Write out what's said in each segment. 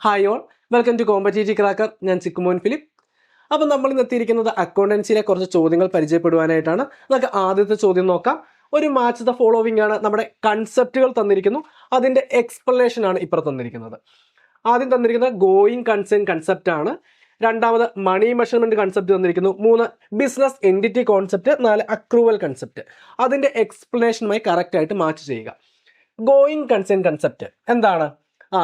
Hi all, welcome to competitive cracker. ഞാൻ Chikkumon Philip. അപ്പം നമ്മൾ ഇന്ന് എത്തിയിരിക്കുന്നത് അക്കൗണ്ടൻസിയിലെ കുറച്ച് ചോദ്യങ്ങൾ പരിചയപ്പെടുവാനായിട്ടാണ്. നമുക്ക് ആദ്യത്തെ ചോദ്യം നോക്കാം. ഒരു മാച്ച് ദ ഫോളോവിംഗ് ആണ്. നമ്മുടെ കൺസെപ്റ്റുകൾ തന്നിരിക്കുന്നു, അതിൻ്റെ എക്സ്പ്ലനേഷൻ ആണ് ഇപ്പോൾ തന്നിരിക്കുന്നത്. ആദ്യം തന്നിരിക്കുന്നത് ഗോയിങ് കൺസേൺ കൺസെപ്റ്റ് ആണ്. രണ്ടാമത് മണി മെഷർമെന്റ് കൺസെപ്റ്റ് തന്നിരിക്കുന്നു. 3 business entity concept. 4 accrual concept. അതിൻ്റെ എക്സ്പ്ലനേഷനുമായി കറക്റ്റായിട്ട് മാച്ച് ചെയ്യുക. ഗോയിങ് കൺസേൺ കൺസെപ്റ്റ് എന്താണ്?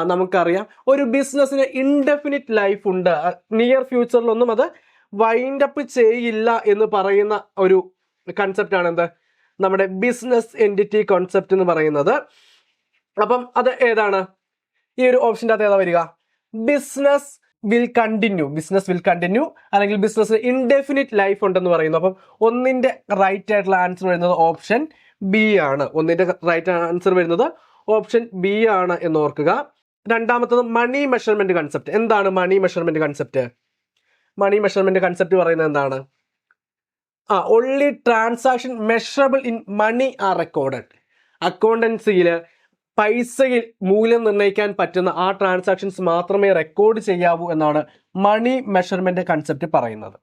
നമുക്കറിയാം, ഒരു ബിസിനസ്സിന് ഇൻഡെഫിനിറ്റ് ലൈഫ് ഉണ്ട്. നിയർ ഫ്യൂച്ചറിലൊന്നും അത് വൈൻഡ് അപ്പ് ചെയ്യില്ല എന്ന് പറയുന്ന ഒരു കൺസെപ്റ്റ് ആണ് എന്ത്? നമ്മുടെ ബിസിനസ് എൻറ്റിറ്റി കോൺസെപ്റ്റ് എന്ന് പറയുന്നത്. അപ്പം അത് ഏതാണ്? ഈ ഒരു ഓപ്ഷൻ്റെ അകത്ത് ഏതാ വരിക? Business will continue. Business will continue അല്ലെങ്കിൽ ബിസിനസ്സിന് ഇൻഡെഫിനിറ്റ് ലൈഫ് ഉണ്ടെന്ന് പറയുന്നു. അപ്പം ഒന്നിൻ്റെ റൈറ്റ് ആയിട്ടുള്ള ആൻസർ വരുന്നത് ഓപ്ഷൻ ബി ആണ്. ഒന്നിൻ്റെ റൈറ്റ് ആൻസർ വരുന്നത് ഓപ്ഷൻ ബി ആണ് എന്ന് ഓർക്കുക. രണ്ടാമത്തത് മണി മെഷർമെന്റ് കൺസെപ്റ്റ്. എന്താണ് money measurement concept? Money measurement concept പറയുന്നത് എന്താണ്? Only transaction measurable in money are recorded. അക്കൗണ്ടൻസിയിൽ പൈസയിൽ മൂല്യം നിർണ്ണയിക്കാൻ പറ്റുന്ന ആ ട്രാൻസാക്ഷൻസ് മാത്രമേ റെക്കോർഡ് ചെയ്യാവൂ എന്നാണ് മണി മെഷർമെന്റ് കൺസെപ്റ്റ് പറയുന്നത്.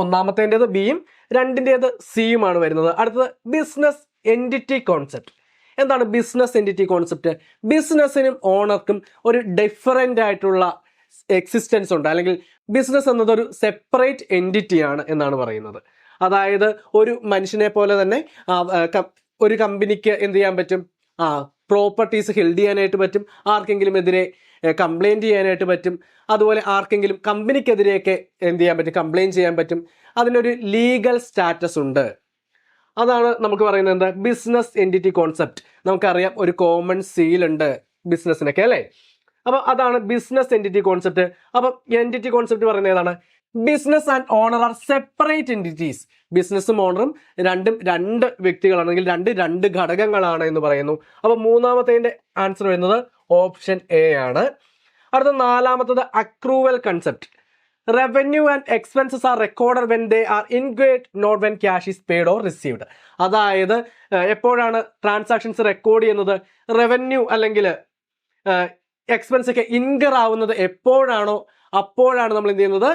ഒന്നാമത്തേൻ്റെത് ബിയും രണ്ടിൻ്റേത് സിയുമാണ് വരുന്നത്. അടുത്തത് ബിസിനസ് എൻറ്റിറ്റി കോൺസെപ്റ്റ്. എന്താണ് ബിസിനസ് എൻറ്റിറ്റി കോൺസെപ്റ്റ്? ബിസിനസ്സിനും ഓണർക്കും ഒരു ഡിഫറൻ്റ് ആയിട്ടുള്ള എക്സിസ്റ്റൻസ് ഉണ്ട്, അല്ലെങ്കിൽ ബിസിനസ് എന്നതൊരു സെപ്പറേറ്റ് എൻറ്റിറ്റി ആണ് എന്നാണ് പറയുന്നത്. അതായത് ഒരു മനുഷ്യനെ പോലെ തന്നെ ഒരു കമ്പനിക്ക് എന്ത് ചെയ്യാൻ പറ്റും? പ്രോപ്പർട്ടീസ് ഹെൽഡ് ചെയ്യാനായിട്ട് പറ്റും, ആർക്കെങ്കിലും എതിരെ കംപ്ലൈൻറ്റ് ചെയ്യാനായിട്ട് പറ്റും, അതുപോലെ ആർക്കെങ്കിലും കമ്പനിക്കെതിരെയൊക്കെ എന്ത് ചെയ്യാൻ പറ്റും? കംപ്ലൈൻറ്റ് ചെയ്യാൻ പറ്റും. അതിനൊരു ലീഗൽ സ്റ്റാറ്റസ് ഉണ്ട്. അതാണ് നമുക്ക് പറയുന്നത് എന്താ? Business entity concept. നമുക്കറിയാം, ഒരു കോമൺ സീൽ ഉണ്ട് ബിസിനസ്സിനൊക്കെ, അല്ലേ? അപ്പം അതാണ് ബിസിനസ് എൻറ്റിറ്റി കോൺസെപ്റ്റ്. അപ്പം എൻറ്റിറ്റി കോൺസെപ്റ്റ് പറയുന്നത് ഏതാണ്? Business and owner are separate entities. ബിസിനസ്സും ഓണറും രണ്ട് വ്യക്തികളാണെങ്കിൽ രണ്ട് ഘടകങ്ങളാണ് എന്ന് പറയുന്നു. അപ്പം മൂന്നാമത്തേൻ്റെ ആൻസർ വരുന്നത് ഓപ്ഷൻ എ ആണ്. അടുത്ത നാലാമത്തത് accrual concept. Revenue and expenses are recorded when they are incurred, not when cash is paid or received. അതായത് എപ്പോഴാണ് ട്രാൻസാക്ഷൻസ് റെക്കോർഡ് ചെയ്യുന്നത്? റവന്യൂ അല്ലെങ്കിൽ എക്സ്പെൻസ് ഒക്കെ ഇൻകർ ആവുന്നത് എപ്പോഴാണോ അപ്പോഴാണ് നമ്മൾ എന്ത് ചെയ്യുന്നത്?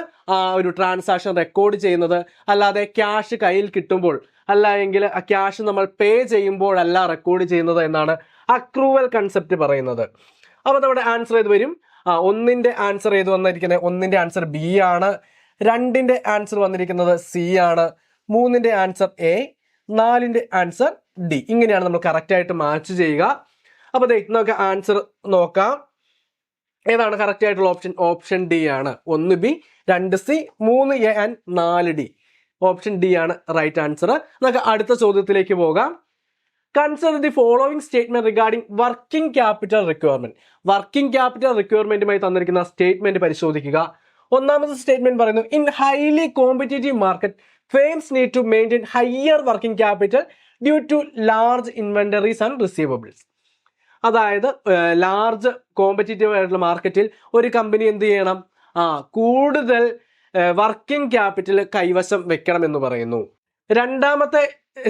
ഒരു ട്രാൻസാക്ഷൻ റെക്കോർഡ് ചെയ്യുന്നത്. അല്ലാതെ ക്യാഷ് കയ്യിൽ കിട്ടുമ്പോൾ അല്ല എങ്കിൽ ആ ക്യാഷ് നമ്മൾ പേ ചെയ്യുമ്പോഴല്ല റെക്കോർഡ് ചെയ്യുന്നത് എന്നാണ് അക്രൂവൽ കൺസെപ്റ്റ് പറയുന്നത്. അപ്പോൾ നമ്മുടെ ആൻസർ ഏത് വരും? ഒന്നിൻ്റെ ആൻസർ ഏത് വന്നിരിക്കുന്നത്? ഒന്നിൻ്റെ ആൻസർ ബി ആണ്. രണ്ടിൻ്റെ ആൻസർ വന്നിരിക്കുന്നത് സി ആണ്. മൂന്നിൻ്റെ ആൻസർ എ. നാലിൻ്റെ ആൻസർ ഡി. ഇങ്ങനെയാണ് നമ്മൾ കറക്റ്റായിട്ട് മാച്ച് ചെയ്യുക. അപ്പോൾ നമുക്ക് ആൻസർ നോക്കാം. ഏതാണ് കറക്റ്റ് ആയിട്ടുള്ള ഓപ്ഷൻ? ഓപ്ഷൻ ഡി ആണ്. 1 B, 2 C, 3 A and 4 D. Option D ആണ് റൈറ്റ് ആൻസർ. നമുക്ക് അടുത്ത ചോദ്യത്തിലേക്ക് പോകാം. Consider the following statement regarding working capital requirement. Working capital റിക്വയർമെന്റുമായി തന്നിരിക്കുന്ന സ്റ്റേറ്റ്മെന്റ് പരിശോധിക്കുക. ഒന്നാമത്തെ സ്റ്റേറ്റ്മെന്റ് പറയുന്നു, in highly competitive market firms need to maintain higher working capital due to large inventories and receivables. അതായത് ലാർജ് കോമ്പറ്റീറ്റീവ് ആയിട്ടുള്ള മാർക്കറ്റിൽ ഒരു company എന്ത് ചെയ്യണം? കൂടുതൽ വർക്കിംഗ് ക്യാപിറ്റൽ കൈവശം വെക്കണം എന്ന് പറയുന്നു. രണ്ടാമത്തെ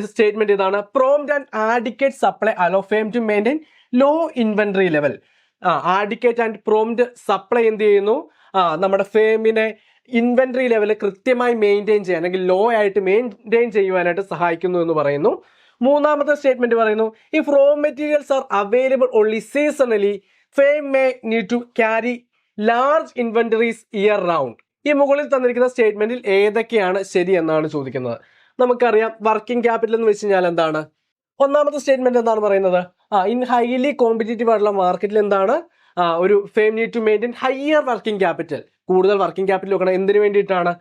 സ്റ്റേറ്റ്മെന്റ് ഇതാണ്, prompt and adequate supply allow firm to maintain low inventory level. Adequate and prompt supply എന്ത് ചെയ്യുന്നു? നമ്മുടെ ഫേമിനെ ഇൻവെന്ററി ലെവൽ കൃത്യമായി മെയിൻറ്റെയിൻ ചെയ്യാൻ അല്ലെങ്കിൽ ലോ ആയിട്ട് മെയിൻറ്റെയിൻ ചെയ്യുവാനായിട്ട് സഹായിക്കുന്നു എന്ന് പറയുന്നു. മൂന്നാമത്തെ സ്റ്റേറ്റ്മെന്റ് പറയുന്നു, if raw materials are available only seasonally firm may need to carry large inventories year round. ഈ മുകളിൽ തന്നിരിക്കുന്ന സ്റ്റേറ്റ്മെന്റിൽ ഏതൊക്കെയാണ് ശരി എന്നാണ് ചോദിക്കുന്നത്. നമുക്കറിയാം, വർക്കിംഗ് ക്യാപിറ്റൽ എന്ന് വെച്ച് കഴിഞ്ഞാൽ എന്താണ്? ഒന്നാമത്തെ സ്റ്റേറ്റ്മെന്റ് എന്താണ് പറയുന്നത്? ഇൻ ഹൈലി കോമ്പറ്റീറ്റീവ് ആയിട്ടുള്ള മാർക്കറ്റിൽ എന്താണ്? ഒരു firm need to maintain higher working capital. കൂടുതൽ വർക്കിംഗ് ക്യാപിറ്റൽ വെക്കണം. എന്തിനു വേണ്ടിയിട്ടാണ്?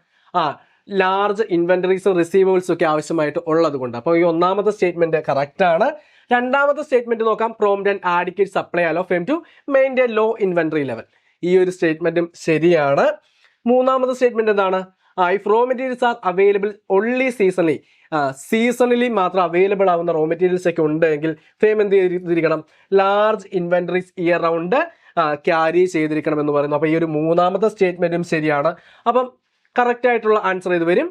ലാർജ് ഇൻവെന്ററീസും റിസീവബിൾസും ഒക്കെ ആവശ്യമായിട്ട് ഉള്ളത് കൊണ്ട്. അപ്പോൾ ഈ ഒന്നാമത്തെ സ്റ്റേറ്റ്മെന്റ് കറക്റ്റ് ആണ്. രണ്ടാമത്തെ സ്റ്റേറ്റ്മെന്റ് നോക്കാം, prompt and adequate supply allow firm to maintain low inventory level. ഈ ഒരു സ്റ്റേറ്റ്മെന്റും ശരിയാണ്. മൂന്നാമത്തെ സ്റ്റേറ്റ്മെന്റ് എന്താണ്? If raw materials are available only seasonally, seasonally മാത്രം അവൈലബിൾ ആവുന്ന റോ മെറ്റീരിയൽസ് ഒക്കെ ഉണ്ടെങ്കിൽ ഫേം എന്ത് ചെയ്തിരിക്കണം? Large inventories year round carry ചെയ്തിരിക്കണം എന്ന് പറയുന്നു. അപ്പോൾ ഈ ഒരു മൂന്നാമത്തെ സ്റ്റേറ്റ്മെന്റും ശരിയാണ്. അപ്പം കറക്റ്റ് ആയിട്ടുള്ള ആൻസർ ഇത് വരും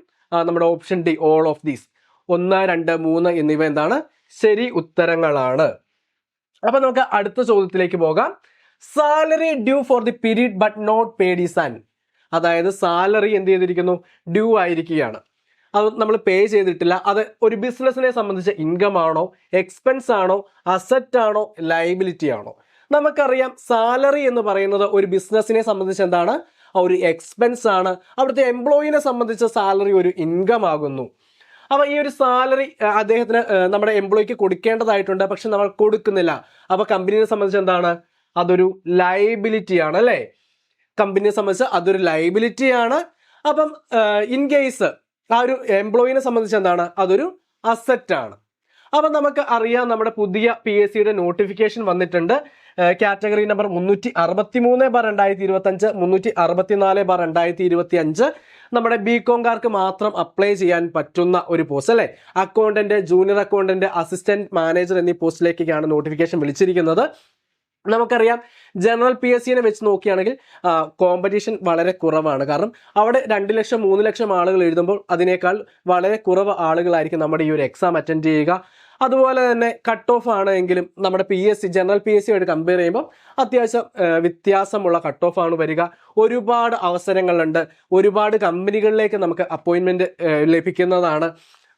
നമ്മുടെ option D, all of these. 1, 2, 3 എന്നിവ എന്താണ്? ശരി ഉത്തരങ്ങളാണ്. അപ്പൊ നമുക്ക് അടുത്ത ചോദ്യത്തിലേക്ക് പോകാം. Salary due for the period but not paid is an, അതായത് സാലറി എന്ത് ചെയ്തിരിക്കുന്നു, ഡ്യൂ ആയിരിക്കുകയാണ്, അത് നമ്മൾ പേ ചെയ്തിട്ടില്ല. അത് ഒരു ബിസിനസ്സിനെ സംബന്ധിച്ച് ഇൻകം ആണോ, എക്സ്പെൻസ് ആണോ, അസറ്റ് ആണോ, ലയബിലിറ്റി ആണോ? നമുക്കറിയാം സാലറി എന്ന് പറയുന്നത് ഒരു ബിസിനസ്സിനെ സംബന്ധിച്ച് എന്താണ്, ഒരു എക്സ്പെൻസ് ആണ്. അവിടുത്തെ എംപ്ലോയിനെ സംബന്ധിച്ച് സാലറി ഒരു ഇൻകം ആകുന്നു. അപ്പോൾ ഈ ഒരു സാലറി അദ്ദേഹത്തിന് നമ്മുടെ എംപ്ലോയിക്ക് കൊടുക്കേണ്ടതായിട്ടുണ്ട്, പക്ഷെ നമ്മൾ കൊടുക്കുന്നില്ല. അപ്പോൾ കമ്പനിയെ സംബന്ധിച്ച് എന്താണ്, അതൊരു ലയബിലിറ്റി ആണ് അല്ലേ? കമ്പനിയെ സംബന്ധിച്ച് അതൊരു ലയബിലിറ്റി ആണ്. അപ്പം ഇൻ കേസ് ആ ഒരു എംപ്ലോയിനെ സംബന്ധിച്ച് എന്താണ്, അതൊരു അസറ്റ് ആണ്. അപ്പം നമുക്ക് അറിയാം നമ്മുടെ പുതിയ PSCയുടെ നോട്ടിഫിക്കേഷൻ വന്നിട്ടുണ്ട്. കാറ്റഗറി നമ്പർ 363/2025, 364/2025 നമ്മുടെ BComകാർക്ക് മാത്രം അപ്ലൈ ചെയ്യാൻ പറ്റുന്ന ഒരു പോസ്റ്റ് അല്ലേ? Accountant, junior accountant, assistant manager എന്നീ പോസ്റ്റിലേക്കാണ് നോട്ടിഫിക്കേഷൻ വിളിച്ചിരിക്കുന്നത്. നമുക്കറിയാം ജനറൽ PSCനെ വെച്ച് നോക്കുകയാണെങ്കിൽ കോമ്പറ്റീഷൻ വളരെ കുറവാണ്. കാരണം അവിടെ 2 ലക്ഷം 3 ലക്ഷം ആളുകൾ എഴുതുമ്പോൾ അതിനേക്കാൾ വളരെ കുറവ് ആളുകളായിരിക്കും നമ്മുടെ ഈ ഒരു എക്സാം അറ്റൻഡ് ചെയ്യുക. അതുപോലെ തന്നെ കട്ട് ഓഫ് ആണെങ്കിലും നമ്മുടെ ജനറൽ PSCയായിട്ട് കമ്പയർ ചെയ്യുമ്പോൾ അത്യാവശ്യം വ്യത്യാസമുള്ള കട്ട് ഓഫ് ആണ് വരിക. ഒരുപാട് അവസരങ്ങളുണ്ട്, ഒരുപാട് കമ്പനികളിലേക്ക് നമുക്ക് അപ്പോയിൻമെന്റ് ലഭിക്കുന്നതാണ്.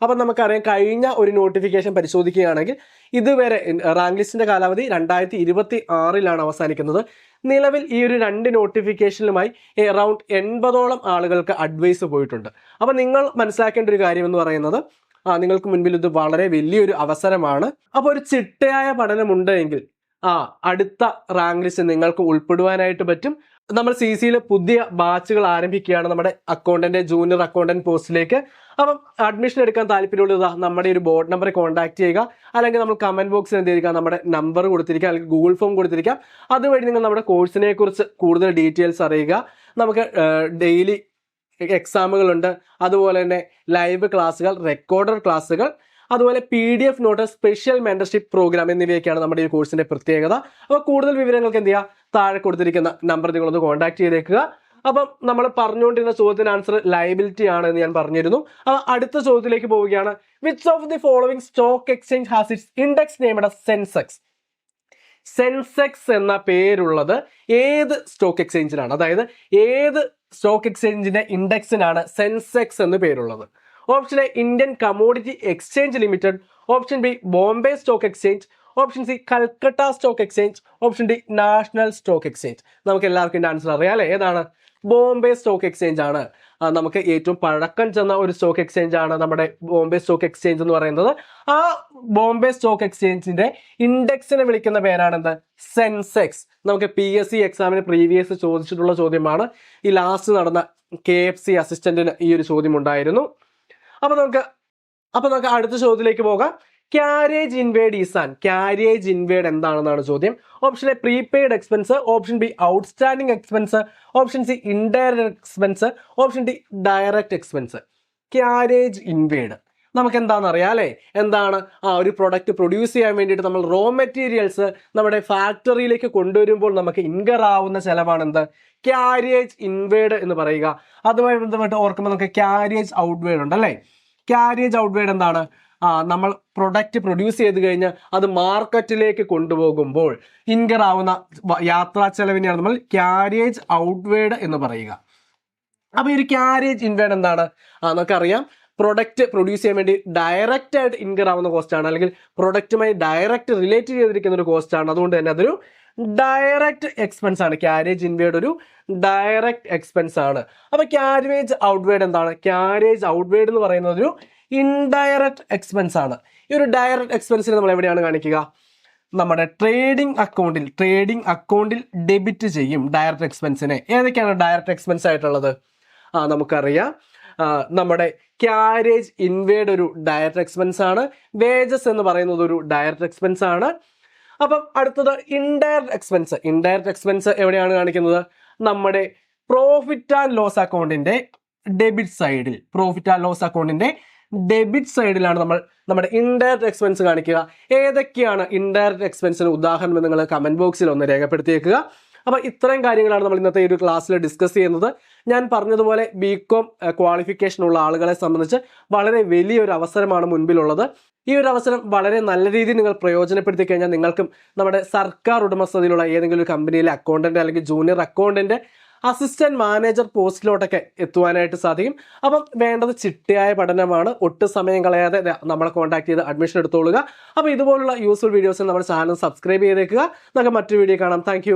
അപ്പം നമുക്കറിയാം കഴിഞ്ഞ ഒരു നോട്ടിഫിക്കേഷൻ പരിശോധിക്കുകയാണെങ്കിൽ ഇതുവരെ റാങ്ക് ലിസ്റ്റിന്റെ കാലാവധി 2026 അവസാനിക്കുന്നത്. നിലവിൽ ഈ ഒരു 2 നോട്ടിഫിക്കേഷനുമായി അറൗണ്ട് 80ഓളം ആളുകൾക്ക് അഡ്വൈസ് പോയിട്ടുണ്ട്. അപ്പം നിങ്ങൾ മനസ്സിലാക്കേണ്ട ഒരു കാര്യം എന്ന് പറയുന്നത് നിങ്ങൾക്ക് മുൻപിൽ ഇത് വളരെ വലിയൊരു അവസരമാണ്. അപ്പോൾ ഒരു ചിട്ടയായ പഠനമുണ്ടെങ്കിൽ അടുത്ത റാങ്ക് ലിസ്റ്റ് നിങ്ങൾക്ക് ഉൾപ്പെടുവാനായിട്ട് പറ്റും. നമ്മൾ CCയിൽ പുതിയ ബാച്ചുകൾ ആരംഭിക്കുകയാണ് നമ്മുടെ അക്കൗണ്ടന്റ്, ജൂനിയർ അക്കൗണ്ടന്റ് പോസ്റ്റിലേക്ക്. അപ്പം അഡ്മിഷൻ എടുക്കാൻ താല്പര്യമുള്ളത് നമ്മുടെ ഒരു ബോർഡ് നമ്പറെ കോൺടാക്ട് ചെയ്യുക, അല്ലെങ്കിൽ നമ്മൾ കമന്റ് ബോക്സിൽ എന്ത് ചെയ്യുക, നമ്മുടെ നമ്പർ കൊടുത്തിരിക്കുക, അല്ലെങ്കിൽ ഗൂഗിൾ ഫോം കൊടുത്തിരിക്കാം. അതുവഴി നിങ്ങൾ നമ്മുടെ കോഴ്സിനെ കുറിച്ച് കൂടുതൽ ഡീറ്റെയിൽസ് അറിയുക. നമുക്ക് ഡെയിലി എക്സാമുകളുണ്ട്, അതുപോലെ തന്നെ ലൈവ് ക്ലാസ്സുകൾ, റെക്കോർഡഡ് ക്ലാസ്സുകൾ, അതുപോലെ PDF note, special mentorship programme എന്നിവയൊക്കെയാണ് നമ്മുടെ ഈ കോഴ്സിന്റെ പ്രത്യേകത. അപ്പോൾ കൂടുതൽ വിവരങ്ങൾക്ക് എന്ത് ചെയ്യുക, താഴെ കൊടുത്തിരിക്കുന്ന നമ്പർ നിങ്ങളൊന്ന് കോൺടാക്ട് ചെയ്തേക്കുക. അപ്പം നമ്മൾ പറഞ്ഞുകൊണ്ടിരുന്ന ചോദ്യത്തിന് ആൻസർ ലയബിലിറ്റി ആണ് എന്ന് ഞാൻ പറഞ്ഞിരുന്നു. അപ്പോൾ അടുത്ത ചോദ്യത്തിലേക്ക് പോവുകയാണ്. Which of the following stock exchange has it's index named Sensex? Sensex എന്ന പേരുള്ളത് ഏത് സ്റ്റോക്ക് എക്സ്ചേഞ്ചിനാണ്? അതായത് ഏത് സ്റ്റോക്ക് എക്സ്ചേഞ്ചിന്റെ ഇൻഡെക്സിനാണ് സെൻസെക്സ് എന്ന് പേരുള്ളത്? Option A Indian commodity exchange limited, option B Bombay stock exchange, option C Calcutta stock exchange, option D national stock exchange. നമുക്ക് എല്ലാവർക്കും ഇതിന്റെ ആൻസർ അറിയാം അല്ലേ? ഏതാണ്? ബോംബെ സ്റ്റോക്ക് എക്സ്ചേഞ്ച് ആണ്. നമുക്ക് ഏറ്റവും പഴക്കം ചെന്ന ഒരു സ്റ്റോക്ക് എക്സ്ചേഞ്ച് ആണ് നമ്മുടെ ബോംബെ സ്റ്റോക്ക് എക്സ്ചേഞ്ച് എന്ന് പറയുന്നത്. ആ ബോംബെ സ്റ്റോക്ക് എക്സ്ചേഞ്ചിന്റെ ഇൻഡെക്സിനെ വിളിക്കുന്ന പേരാണെന്ത്? സെൻസെക്സ്. നമുക്ക് PSC എക്സാമിന് പ്രീവിയസ് ചോദിച്ചിട്ടുള്ള ചോദ്യമാണ്. ഈ ലാസ്റ്റ് നടന്ന KFC അസിസ്റ്റന്റിന് ഈ ഒരു ചോദ്യം ഉണ്ടായിരുന്നു. അപ്പൊ നമുക്ക് അടുത്ത ചോദ്യത്തിലേക്ക് പോകാം. Carriage inward is an. Carriage inward എന്താണെന്നാണ് ചോദ്യം. Option A prepaid expense, option B outstanding expense, option C indirect expense, option D direct expense. Carriage inward നമുക്ക് എന്താണെന്ന് അറിയാം അല്ലേ? എന്താണ്? ഒരു പ്രൊഡക്റ്റ് പ്രൊഡ്യൂസ് ചെയ്യാൻ വേണ്ടിയിട്ട് നമ്മൾ റോ മെറ്റീരിയൽസ് നമ്മുടെ ഫാക്ടറിയിലേക്ക് കൊണ്ടുവരുമ്പോൾ നമുക്ക് ഇൻകർ ആവുന്ന ചെലവാണ് എന്ത്? ക്യാരേജ് ഇൻവേഡ് എന്ന് പറയുക. അതുമായി ബന്ധപ്പെട്ട് ഓർക്കുമ്പോൾ നമുക്ക് ക്യാരേജ് ഔട്ട്വേഡ് ഉണ്ട് അല്ലേ? ക്യാരേജ് ഔട്ട്വേഡ് എന്താണ്? നമ്മൾ പ്രൊഡക്റ്റ് പ്രൊഡ്യൂസ് ചെയ്ത് കഴിഞ്ഞ് അത് മാർക്കറ്റിലേക്ക് കൊണ്ടുപോകുമ്പോൾ ഇൻകർ ആവുന്ന യാത്രാ ചെലവിനെയാണ് നമ്മൾ ക്യാരേജ് ഔട്ട്വേഡ് എന്ന് പറയുക. അപ്പൊ ഈ ഒരു ക്യാരേജ് ഇൻവേഡ് എന്താണ്? നമുക്കറിയാം പ്രൊഡക്റ്റ് പ്രൊഡ്യൂസ് ചെയ്യാൻ വേണ്ടി ഡയറക്റ്റ് ആയിട്ട് ഇൻകർ ആവുന്ന കോസ്റ്റ് ആണ്, അല്ലെങ്കിൽ പ്രൊഡക്റ്റുമായി ഡയറക്റ്റ് റിലേറ്റ് ചെയ്തിരിക്കുന്ന ഒരു കോസ്റ്റ് ആണ്. അതുകൊണ്ട് തന്നെ അതൊരു ഡയറക്റ്റ് എക്സ്പെൻസ് ആണ്. ക്യാരേജ് ഇൻവേഡ് ഒരു ഡയറക്റ്റ് എക്സ്പെൻസ് ആണ്. അപ്പൊ ക്യാരേജ് ഔട്ട്വേഡ് എന്താണ്? ക്യാരേജ് ഔട്ട്വേഡ് എന്ന് പറയുന്നത് ഒരു ഇൻഡയറക്റ്റ് എക്സ്പെൻസ് ആണ്. ഈ ഒരു ഡയറക്റ്റ് എക്സ്പെൻസിനെ നമ്മൾ എവിടെയാണ് കാണിക്കുക? നമ്മുടെ ട്രേഡിംഗ് അക്കൗണ്ടിൽ ഡെബിറ്റ് ചെയ്യും ഡയറക്റ്റ് എക്സ്പെൻസിനെ. ഏതൊക്കെയാണ് ഡയറക്റ്റ് എക്സ്പെൻസ് ആയിട്ടുള്ളത്? നമുക്കറിയാം നമ്മുടെ ക്യാരേജ് ഇൻവേഡ് ഒരു ഡയറക്റ്റ് എക്സ്പെൻസ് ആണ്. വേജസ് എന്ന് പറയുന്നത് ഒരു ഡയറക്റ്റ് എക്സ്പെൻസ് ആണ്. അപ്പം അടുത്തത് ഇൻഡയറക്റ്റ് എക്സ്പെൻസ്. ഇൻഡയറക്റ്റ് എക്സ്പെൻസ് എവിടെയാണ് കാണിക്കുന്നത്? നമ്മുടെ പ്രോഫിറ്റ് ആൻഡ് ലോസ് അക്കൗണ്ടിന്റെ ഡെബിറ്റ് സൈഡിലാണ് നമ്മൾ നമ്മുടെ ഇൻഡയറക്റ്റ് എക്സ്പെൻസ് കാണിക്കുക. ഏതൊക്കെയാണ് ഇൻഡയറക്റ്റ് എക്സ്പെൻസിന് ഉദാഹരണം നിങ്ങൾ കമന്റ് ബോക്സിൽ ഒന്ന് രേഖപ്പെടുത്തിയേക്കുക. അപ്പോൾ ഇത്രയും കാര്യങ്ങളാണ് നമ്മൾ ഇന്നത്തെ ഈ ഒരു ക്ലാസ്സിൽ ഡിസ്കസ് ചെയ്യുന്നത്. ഞാൻ പറഞ്ഞതുപോലെ BCom ക്വാളിഫിക്കേഷനുള്ള ആളുകളെ സംബന്ധിച്ച് വളരെ വലിയൊരു അവസരമാണ് മുൻപിലുള്ളത്. ഈ ഒരു അവസരം വളരെ നല്ല രീതിയിൽ നിങ്ങൾ പ്രയോജനപ്പെടുത്തി കഴിഞ്ഞാൽ നിങ്ങൾക്കും നമ്മുടെ സർക്കാർ ഉടമസ്ഥതയിലുള്ള ഏതെങ്കിലും ഒരു കമ്പനിയിലെ അക്കൗണ്ടന്റ് അല്ലെങ്കിൽ ജൂനിയർ അക്കൗണ്ടന്റ് അസിസ്റ്റന്റ് മാനേജർ പോസ്റ്റിലോട്ടൊക്കെ എത്തുവാനായിട്ട് സാധിക്കും. അപ്പം വേണ്ടത് ചിട്ടയായ പഠനമാണ്. ഒട്ടും സമയം കളയാതെ നമ്മളെ കോൺടാക്ട് ചെയ്ത് അഡ്മിഷൻ എടുത്തോളുക. അപ്പോൾ ഇതുപോലുള്ള യൂസ്ഫുൾ വീഡിയോസിന് നമ്മുടെ ചാനൽ സബ്സ്ക്രൈബ് ചെയ്തേക്കുക. നമുക്ക് മറ്റൊരു വീഡിയോ കാണാം. താങ്ക്